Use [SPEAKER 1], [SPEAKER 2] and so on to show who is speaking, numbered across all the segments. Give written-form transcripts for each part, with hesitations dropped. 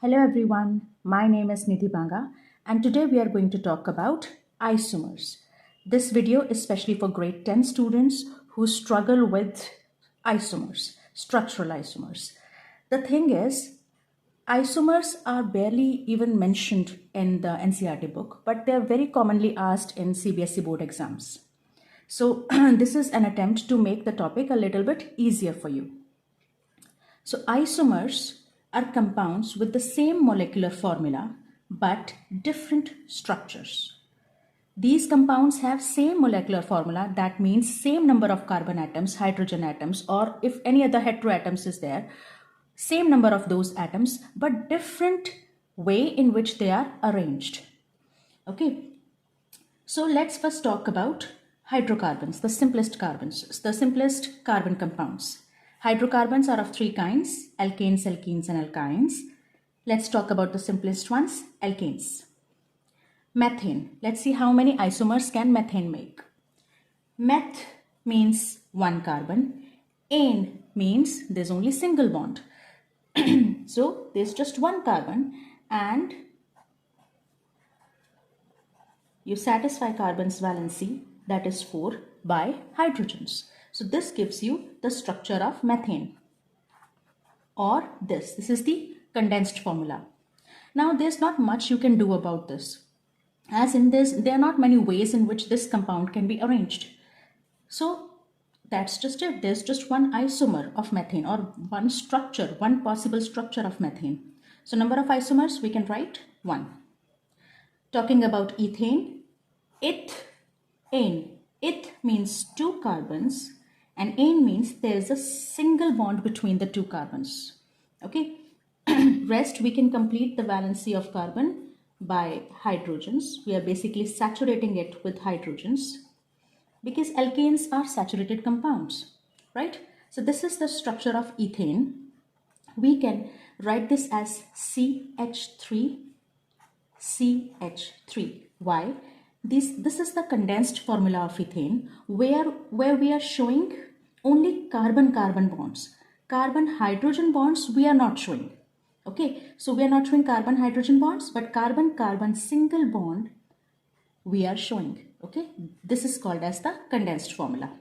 [SPEAKER 1] Hello everyone, my name is Nidhi Banga and today we are going to talk about isomers. This video is especially for grade 10 students who struggle with isomers, structural isomers. The thing is, isomers are barely even mentioned in the NCERT book, but they are very commonly asked in CBSE board exams. So this is an attempt to make the topic a little bit easier for you. So isomers are compounds with the same molecular formula but different structures. These compounds have same molecular formula, that means same number of carbon atoms, hydrogen atoms, or if any other heteroatoms is there, same number of those atoms but different way in which they are arranged. Okay, so let's first talk about hydrocarbons, the simplest carbon compounds. Hydrocarbons are of three kinds: alkanes, alkenes, and alkynes. Let's talk about the simplest ones, alkanes. Methane. Let's see how many isomers can methane make. Meth means one carbon. Ane means there's only single bond. So there's just one carbon and you satisfy carbon's valency, that is 4, by hydrogens. So this gives you the structure of methane, or this is the condensed formula. Now there's not much you can do about this, as in this there are not many ways in which this compound can be arranged. So that's just it. There's just one isomer of methane, or one structure, one possible structure of methane. So number of isomers we can write 1. Talking about ethane, ane. Eth means 2 carbons and ane means there is a single bond between the 2 carbons. Okay, rest we can complete the valency of carbon by hydrogens. We are basically saturating it with hydrogens because alkanes are saturated compounds, right? So this is the structure of ethane. We can write this as CH3. Why? This is the condensed formula of ethane where we are showing only carbon-carbon bonds. Carbon-hydrogen bonds we are not showing. Okay, so we are not showing carbon-hydrogen bonds, but carbon-carbon single bond we are showing. Okay, this is called as the condensed formula.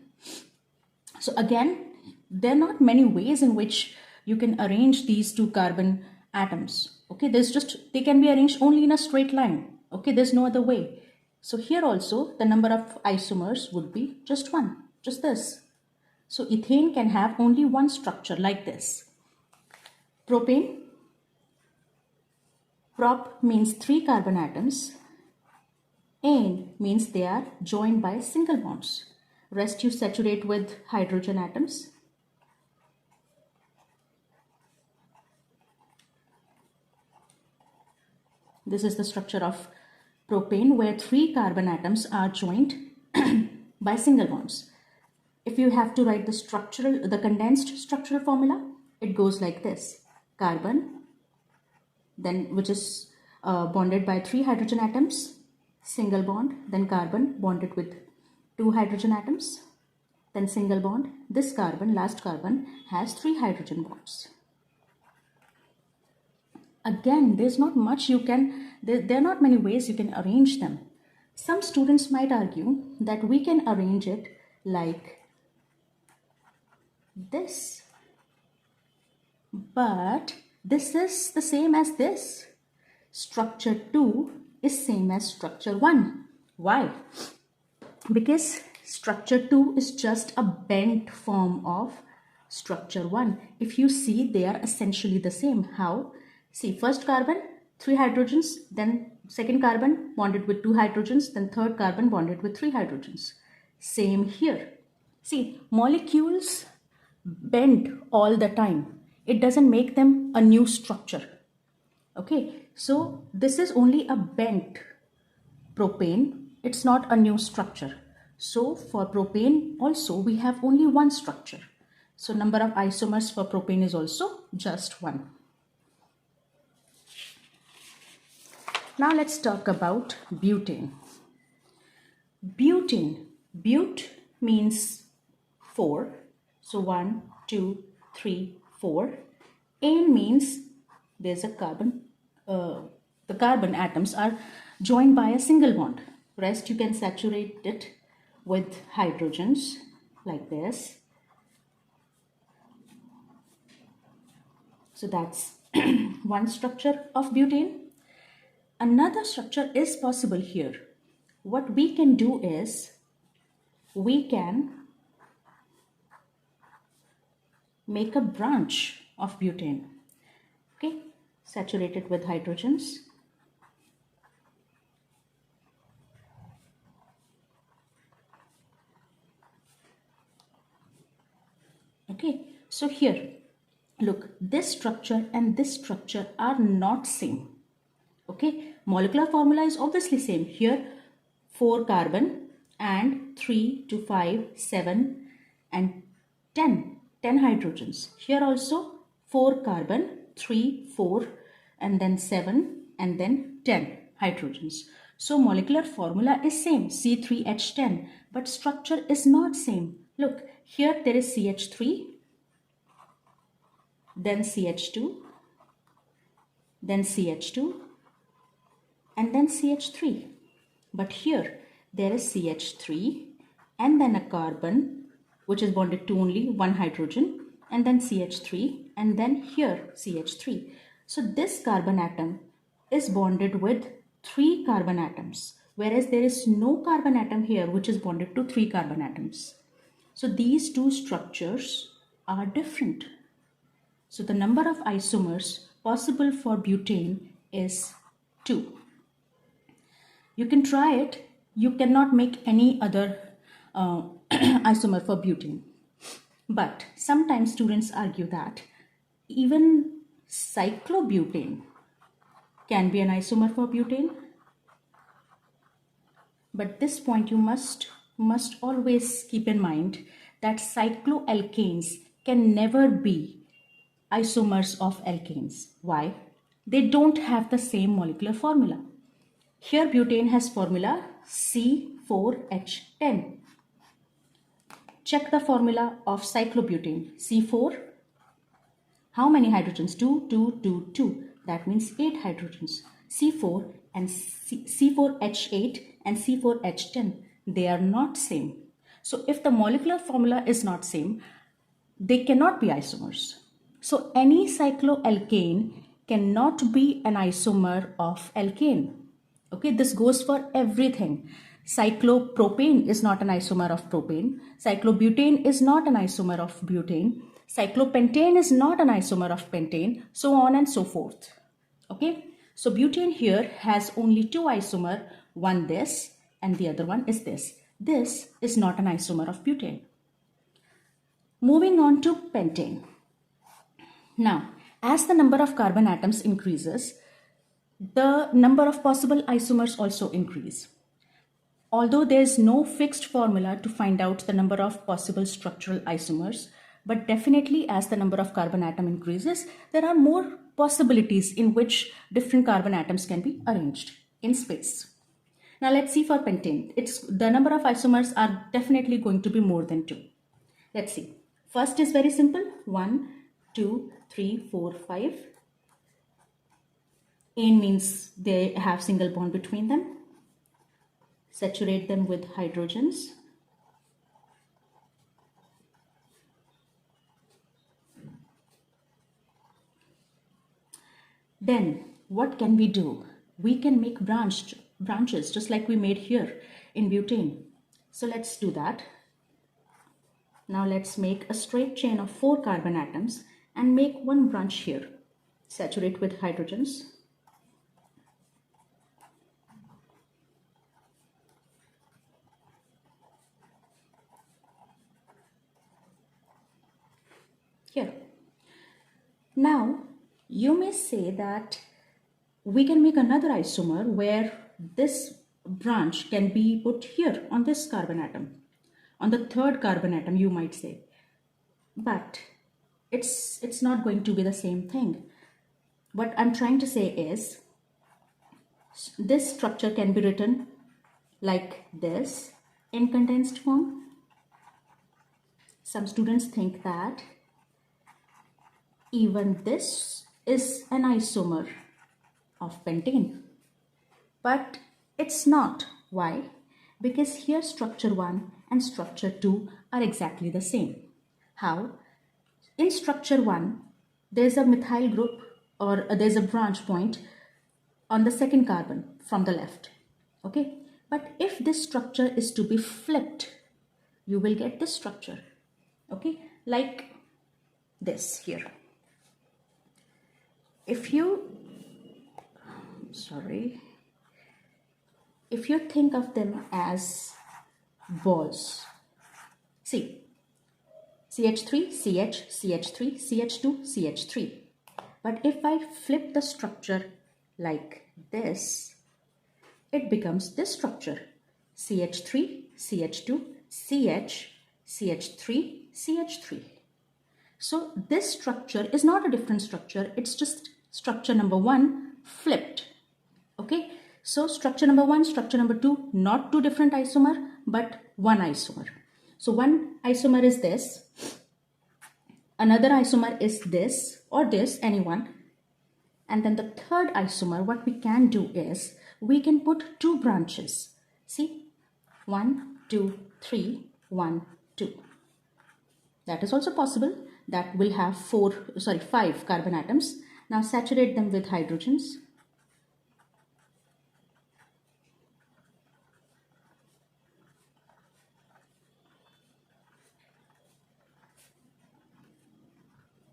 [SPEAKER 1] So again, there are not many ways in which you can arrange these 2 carbon atoms. Okay, they can be arranged only in a straight line. Okay, there's no other way. So here also the number of isomers would be just 1, just this. So ethane can have only one structure like this. Propane. Prop means 3 carbon atoms. Ane means they are joined by single bonds. Rest you saturate with hydrogen atoms. This is the structure of propane where 3 carbon atoms are joined by single bonds. If you have to write the condensed structural formula, it goes like this: carbon, then which is bonded by 3 hydrogen atoms, single bond, then carbon bonded with 2 hydrogen atoms, then single bond. This carbon, last carbon, has 3 hydrogen bonds. Again, there are not many ways you can arrange them. Some students might argue that we can arrange it like this, but this is the same as this. Structure 2 is same as structure 1. Why? Because structure 2 is just a bent form of structure 1. If you see, they are essentially the same. How? See, first carbon, 3 hydrogens, then second carbon bonded with 2 hydrogens, then third carbon bonded with 3 hydrogens. Same here. See, molecules bend all the time. It doesn't make them a new structure. Okay, so this is only a bent propane. It's not a new structure. So for propane also we have only one structure. So number of isomers for propane is also just 1. Now let's talk about butane. Butane. But means 4. So 1, 2, 3, 4. Ane means there's a carbon the carbon atoms are joined by a single bond. Rest you can saturate it with hydrogens like this. So that's one structure of butane. Another structure is possible here. What we can do is we can make a branch of butane. Okay, saturate it with hydrogens. Okay, so here, look, this structure and this structure are not same. Okay, molecular formula is obviously same. Here, 4 carbon and 3 to 5, 7 and 10 hydrogens. Here also 4 carbon, 3, 4 and then 7 and then 10 hydrogens. So molecular formula is same, C3H10, but structure is not same. Look, here there is CH3, then CH2, then CH2 and then CH3. But here there is CH3 and then a carbon which is bonded to only one hydrogen and then CH3 and then here CH3. So this carbon atom is bonded with 3 carbon atoms, whereas there is no carbon atom here which is bonded to 3 carbon atoms. So these two structures are different. So the number of isomers possible for butane is 2. You can try it. You cannot make any other isomer for butane. But sometimes students argue that even cyclobutane can be an isomer for butane. But this point you must always keep in mind that cycloalkanes can never be isomers of alkanes. Why? They don't have the same molecular formula. Here butane has formula C4H10. Check the formula of cyclobutane. C4, how many hydrogens? 2, 2, 2, 2. That means 8 hydrogens. C4 and C4H8 and C4H10, they are not same. So if the molecular formula is not same, they cannot be isomers. So any cycloalkane cannot be an isomer of alkane. Okay, this goes for everything. Cyclopropane is not an isomer of propane. Cyclobutane is not an isomer of butane. Cyclopentane is not an isomer of pentane, so on and so forth. Okay, so butane here has only 2 isomer, one this and the other one is this. This is not an isomer of butane. Moving on to pentane. Now, as the number of carbon atoms increases, the number of possible isomers also increase. Although there is no fixed formula to find out the number of possible structural isomers, but definitely as the number of carbon atom increases, there are more possibilities in which different carbon atoms can be arranged in space. Now let's see for pentane. The number of isomers are definitely going to be more than 2. Let's see. First is very simple. 1, 2, 3, 4, 5. Ane means they have single bond between them. Saturate them with hydrogens. Then what can we do? We can make branches just like we made here in butane. So let's do that. Now let's make a straight chain of 4 carbon atoms and make one branch here. Saturate with hydrogens. Here. Now you may say that we can make another isomer where this branch can be put here on this carbon atom, on the 3rd carbon atom, you might say. But it's not going to be the same thing. What I'm trying to say is this structure can be written like this in condensed form. Some students think that even this is an isomer of pentane. But it's not. Why? Because here structure 1 and structure 2 are exactly the same. How? In structure 1, there's a methyl group, or there's a branch point on the second carbon from the left. Okay? But if this structure is to be flipped, you will get this structure. Okay? Like this here. If you think of them as balls, see, CH3, CH, CH3, CH2, CH3. But if I flip the structure like this, it becomes this structure, CH3, CH2, CH, CH3, CH3. So this structure is not a different structure, it's just structure number 1 flipped. Okay, so structure number 1, structure number 2, not two different isomer, but one isomer. So one isomer is this, another isomer is this or this, anyone. And then the third isomer, what we can do is, we can put two branches. See, 1, 2, 3, 1, 2. That is also possible. That will have 5 carbon atoms. Now saturate them with hydrogens.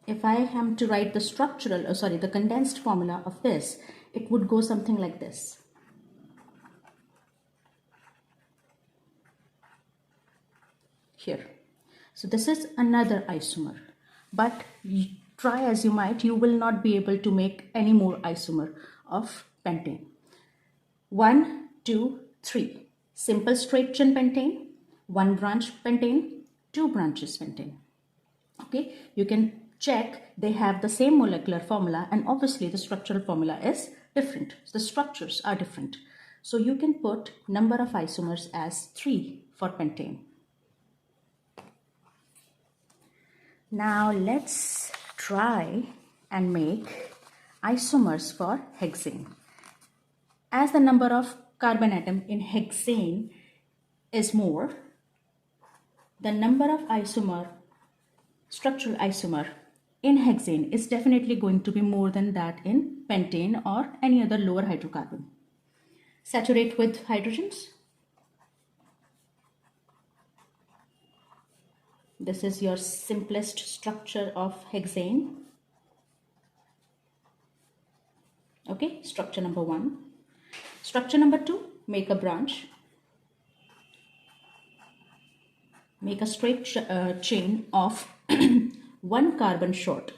[SPEAKER 1] If I am to write the the condensed formula of this, it would go something like this. Here. So this is another isomer, but try as you might, you will not be able to make any more isomer of pentane. 1, 2, 3. Simple straight chain pentane, 1 branch pentane, 2 branches pentane. Okay, you can check they have the same molecular formula, and obviously the structural formula is different. The structures are different. So you can put number of isomers as 3 for pentane. Now let's try and make isomers for hexane. As the number of carbon atom in hexane is more, the number of structural isomer in hexane is definitely going to be more than that in pentane or any other lower hydrocarbon. Saturate with hydrogens. This is your simplest structure of hexane. Okay, structure number 1. Structure number 2, make a branch. Make a straight chain of 1 carbon short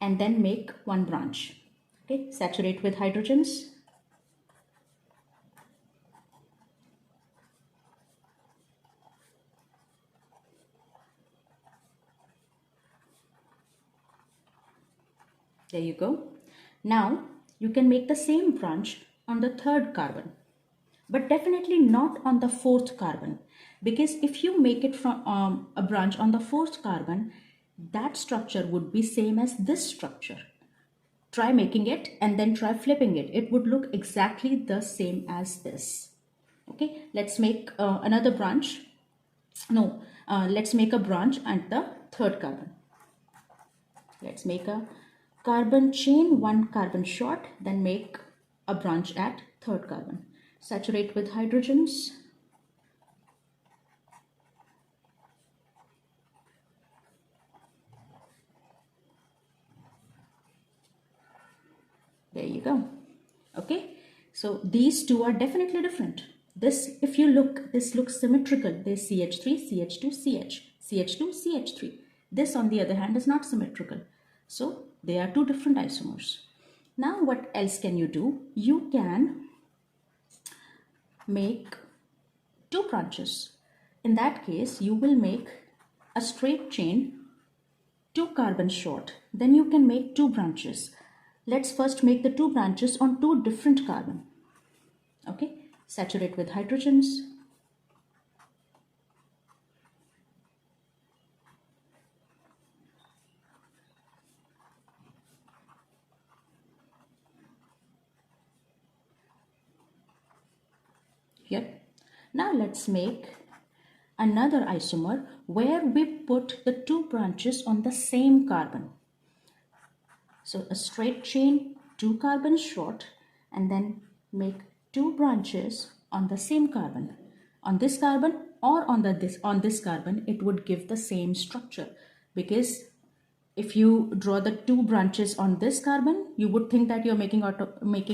[SPEAKER 1] and then make 1 branch. Okay, saturate with hydrogens. There you go. Now you can make the same branch on the 3rd carbon, but definitely not on the 4th carbon, because if you make it from a branch on the 4th carbon, that structure would be same as this structure. Try making it and then try flipping it. It would look exactly the same as this. Okay, let's make another branch. Let's make a branch at the 3rd carbon. Let's make a carbon chain, 1 carbon short, then make a branch at 3rd carbon. Saturate with hydrogens. There you go. Okay, so these two are definitely different. This, if you look, this looks symmetrical. There's CH3, CH2, CH, CH2, CH3. This, on the other hand, is not symmetrical. So they are two different isomers. Now what else can you do? You can make 2 branches. In that case, you will make a straight chain 2 carbon short. Then you can make 2 branches. Let's first make the 2 branches on 2 different carbon. Okay, saturate with hydrogens. here. Now let's make another isomer where we put the two branches on the same carbon. So a straight chain, 2 carbons short, and then make 2 branches on the same carbon. On this carbon or on this carbon, it would give the same structure, because if you draw the 2 branches on this carbon, you would think that you're making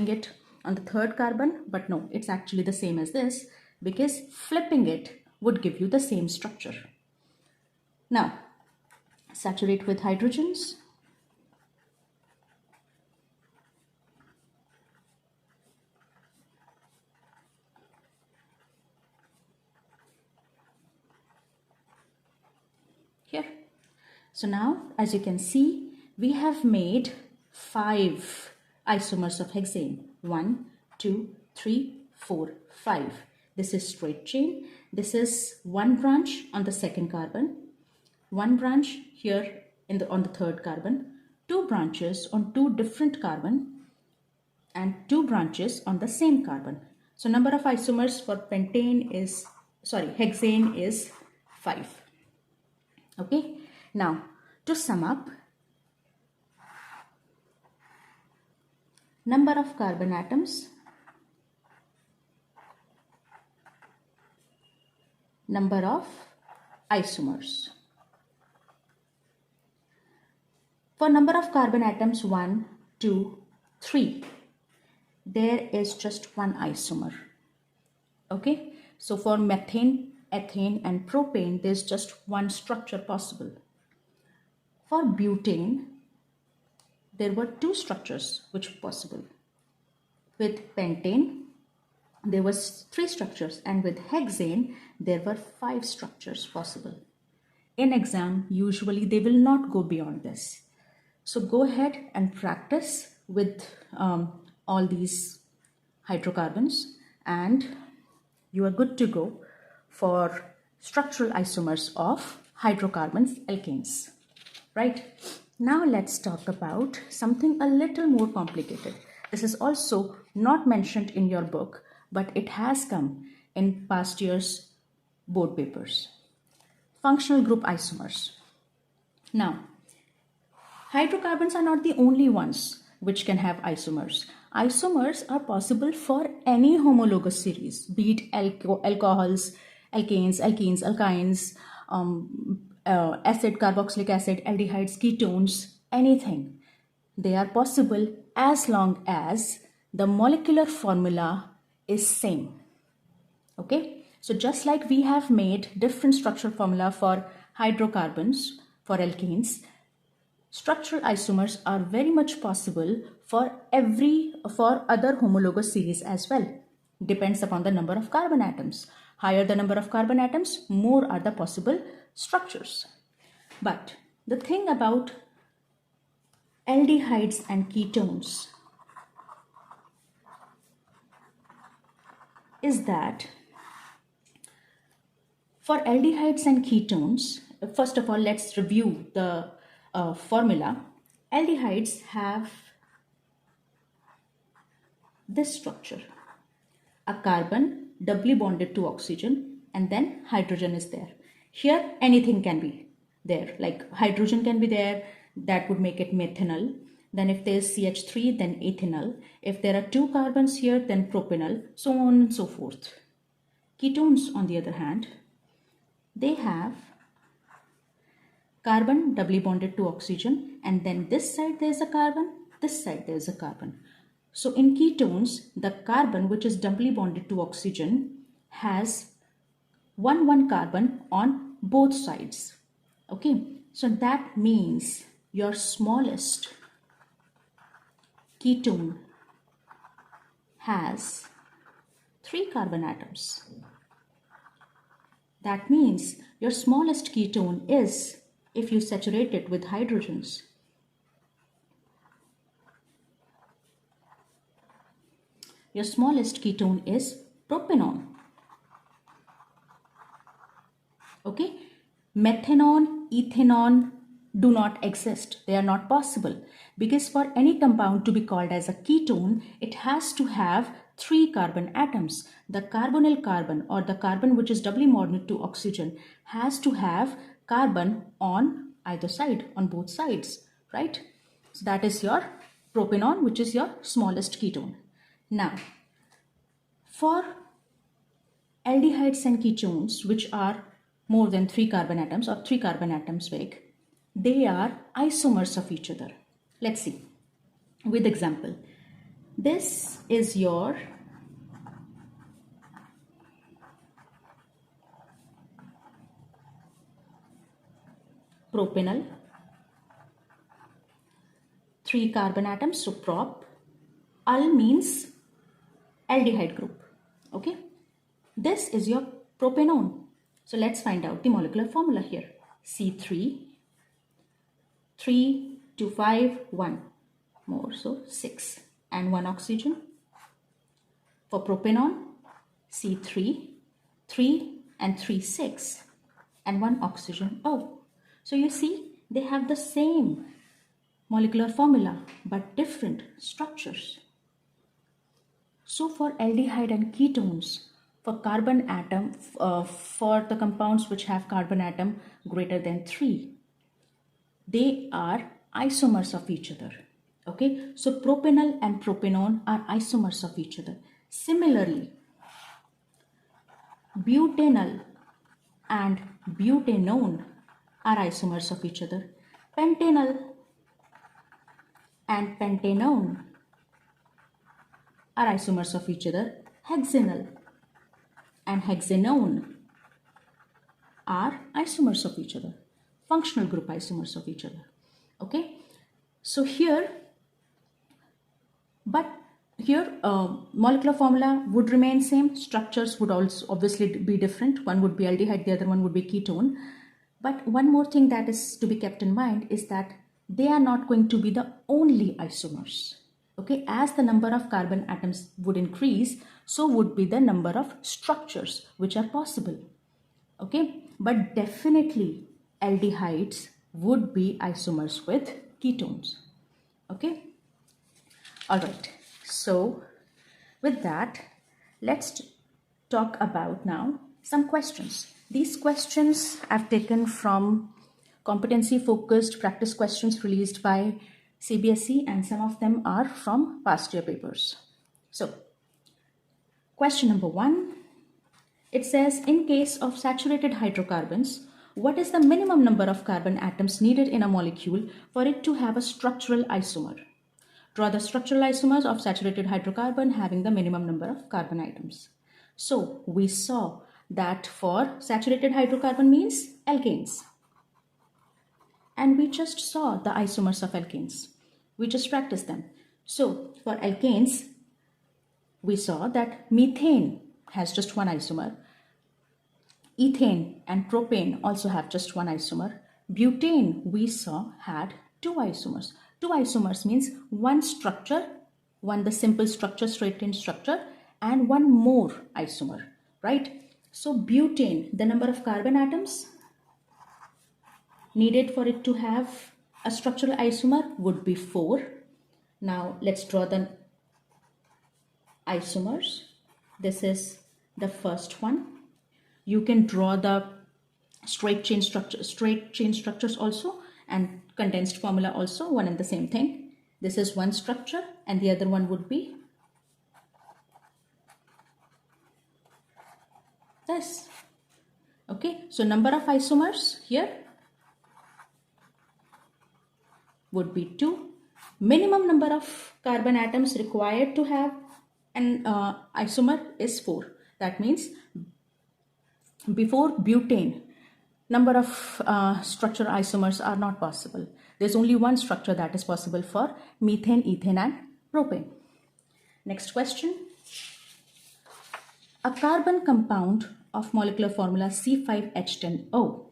[SPEAKER 1] it on the third carbon, but no, it's actually the same as this, because flipping it would give you the same structure. Now, saturate with hydrogens. Here. So now, as you can see, we have made 5 isomers of hexane. 1, 2, 3, 4, 5. This is straight chain. This is 1 branch on the second carbon, 1 branch here on the third carbon, 2 branches on 2 different carbon, and 2 branches on the same carbon. So number of isomers for hexane is 5. Okay, now to sum up, number of carbon atoms, number of isomers. For number of carbon atoms 1, 2, 3, there is just 1 isomer. Okay, so for methane, ethane and propane, there's just 1 structure possible. For butane, there were 2 structures which were possible. With pentane, there was 3 structures, and with hexane, there were 5 structures possible. In exam, usually they will not go beyond this. So go ahead and practice with all these hydrocarbons, and you are good to go for structural isomers of hydrocarbons, alkanes. Right? Now let's talk about something a little more complicated. This is also not mentioned in your book, but it has come in past years' board papers. Functional group isomers. Now, hydrocarbons are not the only ones which can have isomers. Isomers are possible for any homologous series, be it alcohols, alkanes, alkenes, alkynes, acid, carboxylic acid, aldehydes, ketones, anything. They are possible as long as the molecular formula is same. Okay, so just like we have made different structural formula for hydrocarbons, for alkenes, structural isomers are very much possible for other homologous series as well. Depends upon the number of carbon atoms. Higher the number of carbon atoms, more are the possible structures. But the thing about aldehydes and ketones is that for aldehydes and ketones, first of all, let's review the formula. Aldehydes have this structure: a carbon doubly bonded to oxygen, and then hydrogen is there. Here anything can be there, like hydrogen can be there, that would make it methanol. Then if there is CH3, then ethanol. If there are 2 carbons here, then propanol, so on and so forth. Ketones, on the other hand, they have carbon doubly bonded to oxygen, and then this side there is a carbon, this side there is a carbon. So in ketones, the carbon which is doubly bonded to oxygen has 1 carbon on both sides. Okay, so that means your smallest ketone has 3 carbon atoms. That means your smallest ketone is, if you saturate it with hydrogens, your smallest ketone is propanone. Okay, methanol, ethanol do not exist. They are not possible, because for any compound to be called as a ketone, it has to have 3 carbon atoms. The carbonyl carbon, or the carbon which is doubly bonded to oxygen, has to have carbon on either side, on both sides, right? So that is your propanone, which is your smallest ketone. Now, for aldehydes and ketones, which are more than 3 carbon atoms or 3 carbon atoms big, they are isomers of each other. Let's see with example. This is your propanol, 3 carbon atoms, so prop. Al means aldehyde group. Okay, this is your propanone. So let's find out the molecular formula here. C3, 3 to 5, 1 more, so 6, and 1 oxygen. For propanone, C3, 3 and 3, 6, and 1 oxygen O. So you see, they have the same molecular formula but different structures. So for aldehyde and ketones, for carbon atom, for the compounds which have carbon atom greater than 3, they are isomers of each other. Okay, so propanol and propanone are isomers of each other. Similarly, butanol and butanone are isomers of each other. Pentanol and pentanone are isomers of each other. Hexanol and hexanone are isomers of each other. Functional group isomers of each other. Okay, so here, molecular formula would remain same. Structures would also obviously be different. One would be aldehyde, the other one would be ketone. But one more thing that is to be kept in mind is that they are not going to be the only isomers. Okay, as the number of carbon atoms would increase, so would be the number of structures which are possible. Okay, but definitely aldehydes would be isomers with ketones. Okay, all right. So with that, let's talk about now some questions. These questions I've taken from competency focused practice questions released by CBSE, and some of them are from past year papers. So question number 1, it says, in case of saturated hydrocarbons, what is the minimum number of carbon atoms needed in a molecule for it to have a structural isomer? Draw the structural isomers of saturated hydrocarbon having the minimum number of carbon atoms. So we saw that for saturated hydrocarbon means alkanes. And we just saw the isomers of alkanes. We just practiced them. So for alkanes, we saw that methane has just one isomer. Ethane and propane also have just one isomer. Butane, we saw, had 2 isomers. 2 isomers means one structure, the simple structure, straight chain structure, and one more isomer, right? So butane, the number of carbon atoms needed for it to have a structural isomer would be 4. Now let's draw the isomers. This is the first one. You can draw the straight chain structures also, and condensed formula also, one and the same thing. This is one structure and the other one would be this. Okay, so number of isomers here would be 2. Minimum number of carbon atoms required to have an isomer is 4. That means before butane, number of structure isomers are not possible. There's only one structure that is possible for methane, ethane, and propane. Next question. A carbon compound of molecular formula C5H10O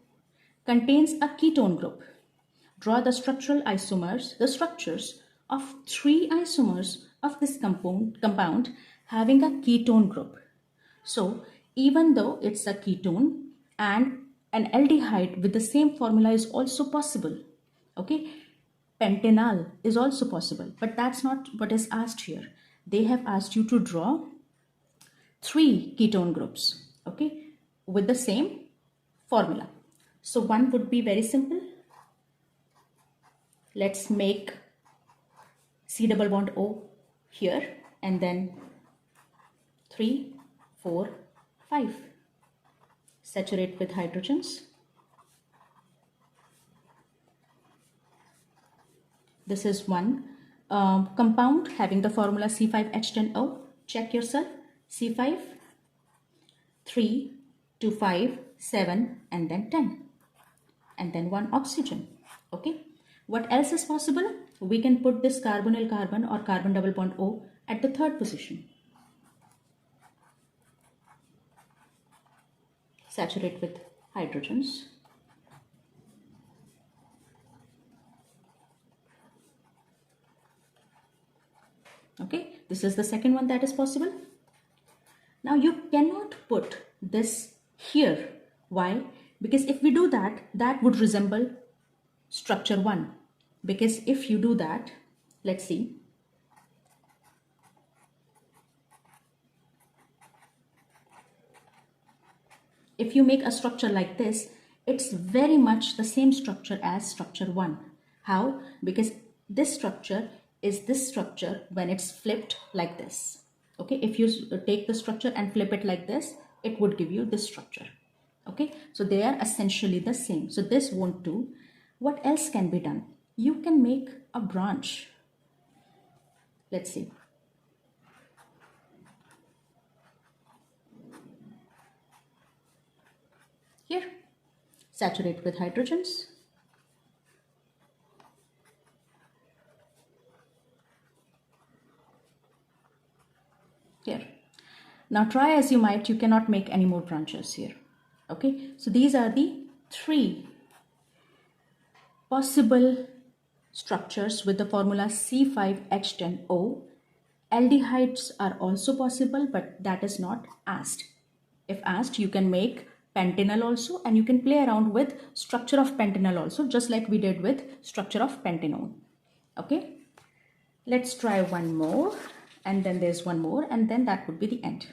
[SPEAKER 1] contains a ketone group. Draw the structural isomers, the structures of 3 isomers of this compound having a ketone group. So even though it's a ketone, and an aldehyde with the same formula is also possible. Okay, pentanol is also possible, but that's not what is asked here. they have asked you to draw 3 ketone groups, okay, with the same formula. So one would be very simple. Let's make C double bond O here, and then 3, 4, 5. Saturate with hydrogens. This is one compound having the formula C5H10O. Check yourself. C5, 3, 2, 5, 7, and then 10. And then one oxygen. Okay. What else is possible? We can put this carbonyl carbon or carbon double bond O at the 3rd position. Saturate with hydrogens. Okay, this is the second one that is possible. Now you cannot put this here. Why? Because if we do that, that would resemble structure 1. Because if you do that, let's see. If you make a structure like this, it's very much the same structure as structure 1. How? Because this structure is this structure when it's flipped like this. Okay, if you take the structure and flip it like this, it would give you this structure. Okay, so they are essentially the same. So this won't do. What else can be done? You can make a branch. Let's see. Here, saturate with hydrogens. Here. Now try as you might, you cannot make any more branches here. Okay, so these are the 3 possible structures with the formula C5H10O. Aldehydes are also possible, but that is not asked. If asked, you can make pentanol also, and you can play around with structure of pentanol also, just like we did with structure of pentanone. Okay, let's try one more, and then there's one more, and then that would be the end.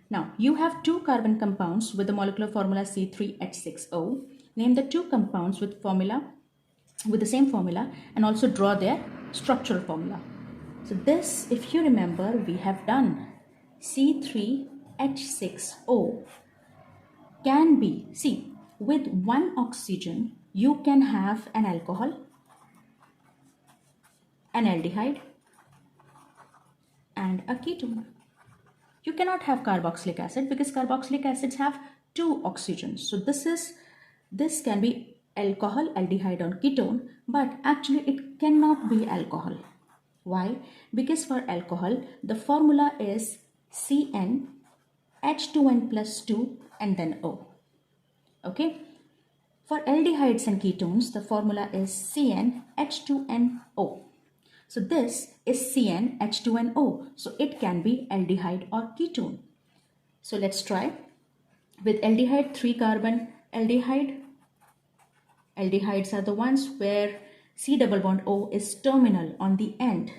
[SPEAKER 1] Now you have 2 carbon compounds with the molecular formula C3H6O. Name the 2 compounds with the same formula and also draw their structural formula. So this, if you remember, we have done. C3H6O can be, see, with 1 oxygen you can have an alcohol, an aldehyde, and a ketone. You cannot have carboxylic acid because carboxylic acids have 2 oxygens. So this can be alcohol, aldehyde, or ketone, but actually it cannot be alcohol. Why? Because for alcohol the formula is CN H2N plus 2 and then O. Okay. For aldehydes and ketones the formula is CN H2NO. So this is CN H2NO. So it can be aldehyde or ketone. So let's try. With aldehyde, 3 carbon aldehyde. Aldehydes are the ones where C double bond O is terminal on the end.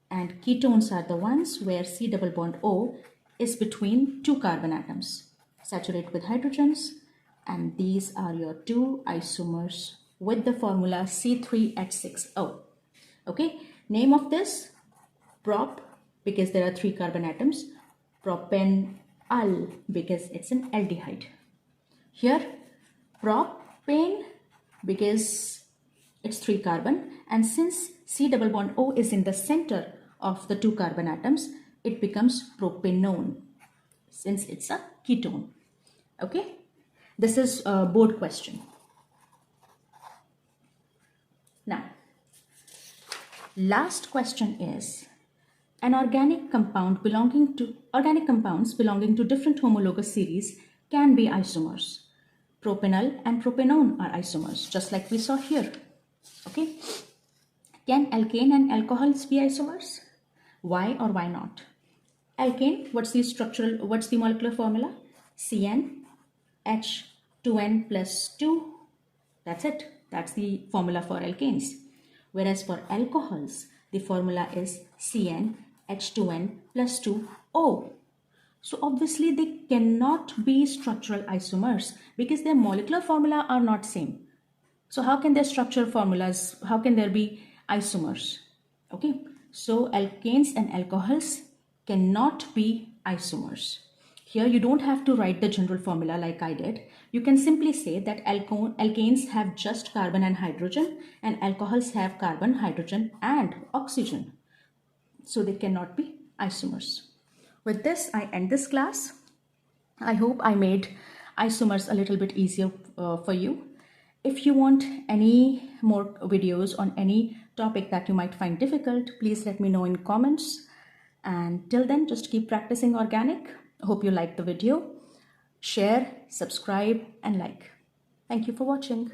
[SPEAKER 1] And ketones are the ones where C double bond O is between 2 carbon atoms. Saturate with hydrogens, and these are your 2 isomers with the formula C3H6O. Okay, name of this prop because there are 3 carbon atoms, propanal because it's an aldehyde. Here propane because it's 3 carbon, and since C double bond O is in the center of the 2 carbon atoms, it becomes propanone since it's a ketone. Okay, this is a board question. Now, last question is, an organic compounds belonging to different homologous series can be isomers. Propanol and propanone are isomers, just like we saw here. Okay. Can alkane and alcohols be isomers? Why or why not? Alkane, what's the molecular formula? CN H2N plus 2. That's it. That's the formula for alkanes. Whereas for alcohols, the formula is CnH2n plus 2O. So obviously they cannot be structural isomers because their molecular formula are not same. So how can their structural formulas, how can there be isomers? Okay, so alkanes and alcohols cannot be isomers. Here you don't have to write the general formula like I did. You can simply say that alkanes have just carbon and hydrogen and alcohols have carbon, hydrogen and oxygen. So they cannot be isomers. With this, I end this class. I hope I made isomers a little bit easier for you. If you want any more videos on any topic that you might find difficult, please let me know in comments. And till then, just keep practicing organic. Hope you liked the video. Share, subscribe, and like. Thank you for watching.